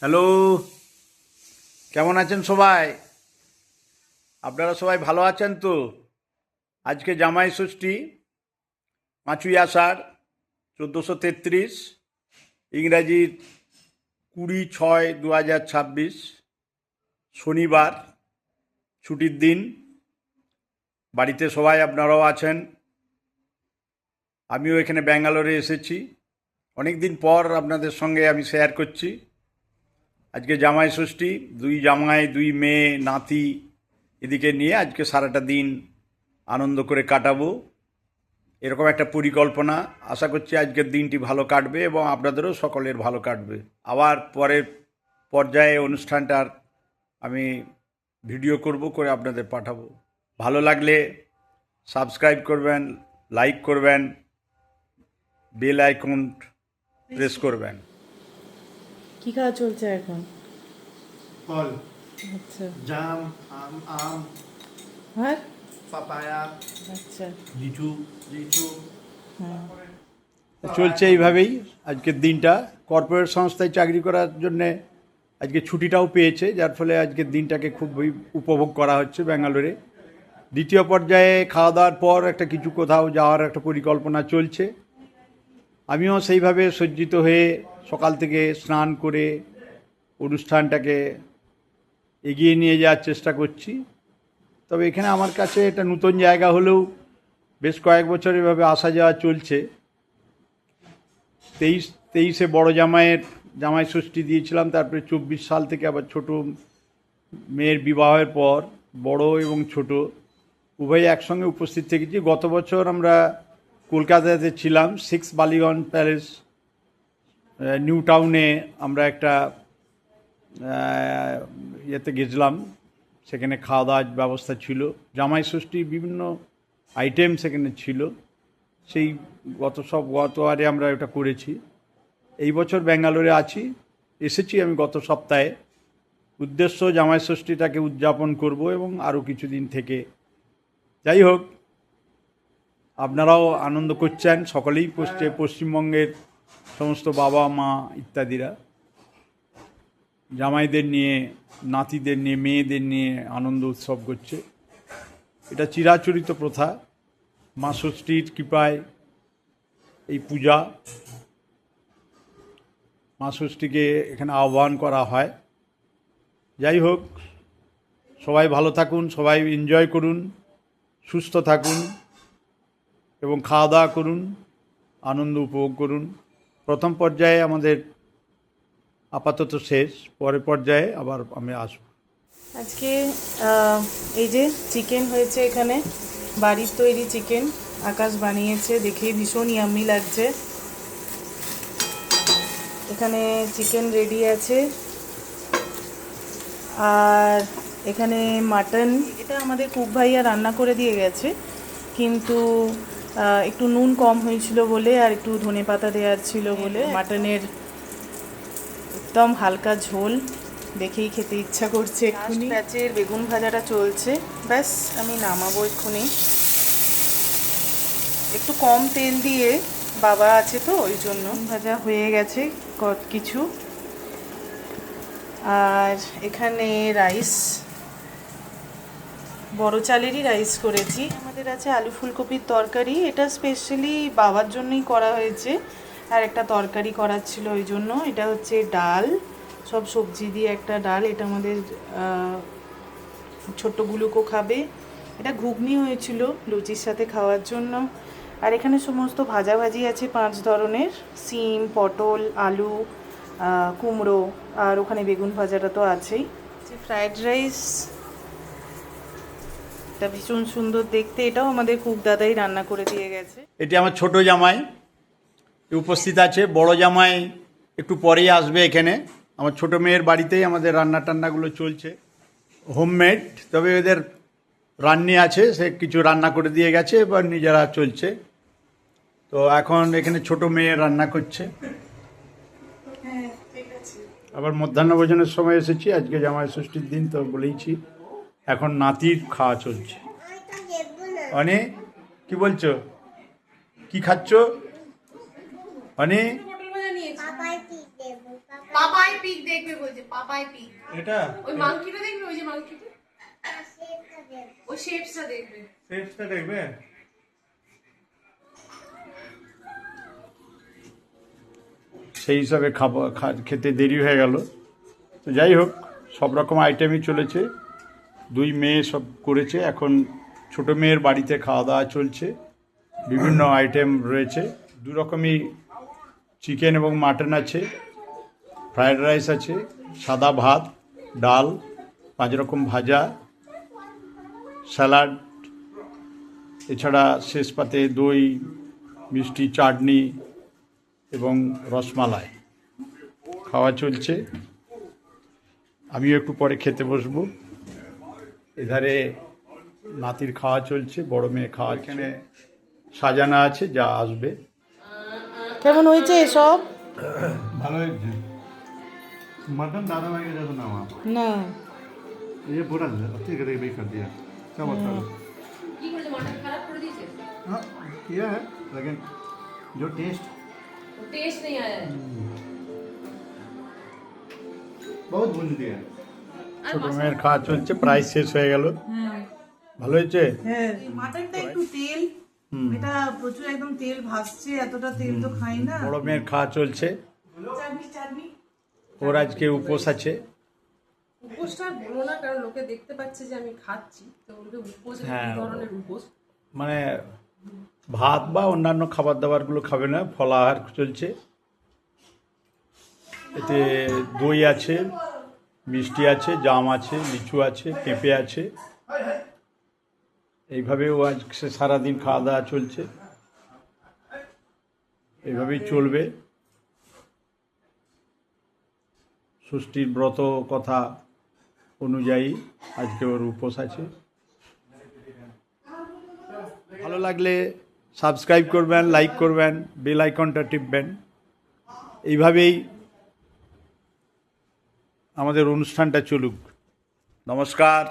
Hello, কেমন আছেন সবাই? আপনারা সবাই ভালো আছেন তো? আজকে জামাই ষষ্ঠী, ৫ই আষাঢ় ১৪৩৩, ইংরাজির ২০/৬/২০২৬, শনিবার, ছুটির দিন। বাড়িতে সবাই আপনারাও আছেন। আমিও এখানে ব্যাঙ্গালোরে এসেছি। অনেক দিন পর আপনাদের সঙ্গে আমি শেয়ার করছি। আজকে জামাই ষষ্ঠী, দুই জামাই, দুই মেয়ে, নাতি এদিকে নিয়ে আজকে সারাটা দিন আনন্দ করে কাটাবো, এরকম একটা পরিকল্পনা। আশা করছি আজকের দিনটি ভালো কাটবে এবং আপনাদেরও সকলের ভালো কাটবে। আবার পরের পর্যায়ে অনুষ্ঠানটার আমি ভিডিও করে আপনাদের পাঠাবো। ভালো লাগলে সাবস্ক্রাইব করবেন, লাইক করবেন, বেল আইকন প্রেস করবেন। কি খাওয়া চলছে এখন? ফল, আচ্ছা। জাম, আম, আর পাপায়া, আচ্ছা। লিচু। চলছে এইভাবেই আজকের দিনটা। কর্পোরেট সংস্থায় চাকরি করার জন্যে আজকে ছুটিটাও পেয়েছে, যার ফলে আজকের দিনটাকে খুবই উপভোগ করা হচ্ছে ব্যাঙ্গালোরে। দ্বিতীয় পর্যায়ে খাওয়া দাওয়ার পর একটা কিছু কোথাও যাওয়ার একটা পরিকল্পনা চলছে। আমিও সেইভাবে সজ্জিত হয়ে সকাল থেকে স্নান করে অনুষ্ঠানটাকে এগিয়ে নিয়ে যাওয়ার চেষ্টা করছি। তবে এখানে আমার কাছে এটা নতুন জায়গা হলেও বেশ কয়েক বছর এভাবে আসা যাওয়া চলছে। 23-23-এ বড় জামাই ষষ্ঠী দিয়েছিলাম, তারপরে 24 সাল থেকে আবার ছোট মেয়ের বিবাহের পর বড় এবং ছোট উভয় একসঙ্গে উপস্থিত থেকেছি। গত বছর আমরা কলকাতাতে ছিলাম, 6 বালিগঞ্জ প্যালেস নিউ টাউনে আমরা একটা ইয়েতে গেছিলাম। সেখানে খাওয়া দাওয়ার ব্যবস্থা ছিল, জামাই ষষ্ঠীর বিভিন্ন আইটেম সেখানে ছিল। সেই গতবারে আমরা এটা করেছি। এই বছর ব্যাঙ্গালোরে এসেছি আমি গত সপ্তাহে। উদ্দেশ্য জামাই ষষ্ঠীটাকে উদযাপন করব এবং আরও কিছুদিন থেকে। যাই হোক, আপনারাও আনন্দ করছেন সকলেই, পশ্চিমবঙ্গের সমস্ত বাবা মা ইত্যাদিরা জামাইদের নিয়ে, নাতিদের নিয়ে, মেয়েদের নিয়ে আনন্দ উৎসব করছে। এটা চিরাচরিত প্রথা। মা ষষ্ঠীর কৃপায় এই পূজা, মা ষষ্ঠীকে এখানে আহ্বান করা হয়। যাই হোক, সবাই ভালো থাকুন, সবাই এনজয় করুন, সুস্থ থাকুন এবং খাওয়া দাওয়া করুন, আনন্দ উপভোগ করুন। প্রথম পর্যায়ে আমাদের আপাতত শেষ, পরের পর্যায়ে আবার আমি আসব। আজকে এই যে চিকেন হয়েছে এখানে, বাড়ির তৈরি চিকেন। আকাশ বানিয়েছে, দেখে ভীষণ ইয়াম্মি লাগছে। এখানে চিকেন রেডি আছে, আর এখানে মাটন। এটা আমাদের কুক ভাইয়া রান্না করে দিয়ে গেছে, কিন্তু একটু নুন কম হয়েছিল বলে আর একটু ধনেপাতা দেওয়ার ছিল বলে মাটনের একদম হালকা ঝোল, দেখেই খেতে ইচ্ছা করছে। এক্ষুনি ব্যাচের বেগুন ভাজাটা চলছে, ব্যাস আমি নামাবো এক্ষুনি। একটু কম তেল দিয়ে, বাবা আছে তো ওই জন্য। ভাজা হয়ে গেছে কিছু। আর এখানে রাইস, বড় চালেরই রাইস করেছি। আমাদের আছে আলু ফুলকপির তরকারি, এটা স্পেশালি বাবার জন্যই করা হয়েছে। আর একটা তরকারি করার ছিল ওই জন্য। এটা হচ্ছে ডাল, সব সবজি দিয়ে একটা ডাল। এটা আমাদের ছোট্টগুলোকেও খাবে। এটা ঘুগনি হয়েছিল লুচির সাথে খাওয়ার জন্য। আর এখানে সমস্ত ভাজাভাজি আছে 5 ধরনের, সিম, পটল, আলু, কুমড়ো, আর ওখানে বেগুন ভাজাটা তো আছেই। ফ্রায়েড রাইস, এটা ভীষণ সুন্দর দেখতে। এটাও আমাদের কুক দাদাই রান্না করে দিয়ে গেছে। এটি আমার ছোট জামাই উপস্থিত আছে। বড় জামাই একটু পরেই আসবে এখানে। আমার ছোট মেয়ের বাড়িতেই আমাদের টান্নাগুলো চলছে, হোমমেড। তবে এদের রান্নি আছে, সে কিছু রান্না করে দিয়ে গেছে, এবার নিজেরা চলছে। তো এখন এখানে ছোট মেয়ে রান্না করছে। আবার মধ্যাহ্নভোজনের সময় এসেছি, আজকে জামাই ষষ্ঠীর দিন তো বলেইছি। এখন নাতির খাওয়া চলছে। অনেক কি বলছো, কি খাচ্ছ অনেক? পিক দেখবে বলছে, পাপায় পিক। এটা ওই মাংকিটা দেখবে, ওই যে মাংকিটা, ওই শেপসটা দেখবে। শেপসটা দেখবে। সেই হিসাবে খেতে দেরি হয়ে গেল। তো যাই হোক, সব রকম আইটেমই চলেছে। দুই মেয়ে সব করেছে। এখন ছোট মেয়ের বাড়িতে খাওয়া দাওয়া চলছে, বিভিন্ন আইটেম রয়েছে। দু রকমই চিকেন এবং মাটন আছে, ফ্রায়েড রাইস আছে, সাদা ভাত, ডাল, 5 রকম ভাজা, স্যালাড, এছাড়া শেষ পাতে দই, মিষ্টি, চাটনি এবং রসমালাই খাওয়া চলছে। আমিও একটু পরে খেতে বসবো। এধারে নাতির খাওয়া চলছে, বড় মেয়ে খাওয়া, এখানে সাজানো আছে, যা আসবে। কেমন হয়েছে সব? ভালো হয়েছে। मटन दादा भाई का जैसा नाम आप না, ये बुरा है, ठीक है भी कर दिया। क्या बताओ? কি করলে মাটন খারাপ করে দিয়েছে? हाँ किया है, लेकिन जो टेस्ट टेस्ट नहीं आया है। बहुत भूल दिया। ছোট মেয়ের খাওয়া চলছে, প্রায় শেষ হয়ে গেল। ভালো হয়েছে। হ্যাঁ মাটনটা একটু তেল, এটা প্রচুর একদম তেল ভাসছে, এতটা তেল তো খাই না। বড় মেয়ের খাওয়া চলছে, চাটনি চাটনি ওর আজকে উপোস আছে। উপোসটা বলো না, কারণ লোকে দেখতে পাচ্ছে যে আমি খাচ্ছি, তো ওকে উপোস কি ধরনের উপোস? মানে ভাত বা অন্যান্য খাবার দাবারগুলো খাবে না, ফলাহার চলছে। এতে দই আছে, মিষ্টি আছে, জাম আছে, লিচু আছে, পেঁপে আছে। এইভাবেও আজকে সারাদিন খাওয়া দাওয়া চলছে, এইভাবেই চলবে। ষষ্ঠীর ব্রত কথা অনুযায়ী আজকে ওর উপোস আছে। ভালো লাগলে সাবস্ক্রাইব করবেন, লাইক করবেন, বেল আইকনটা টিপবেন। এইভাবেই আমাদের অনুষ্ঠানটা চলুক। নমস্কার।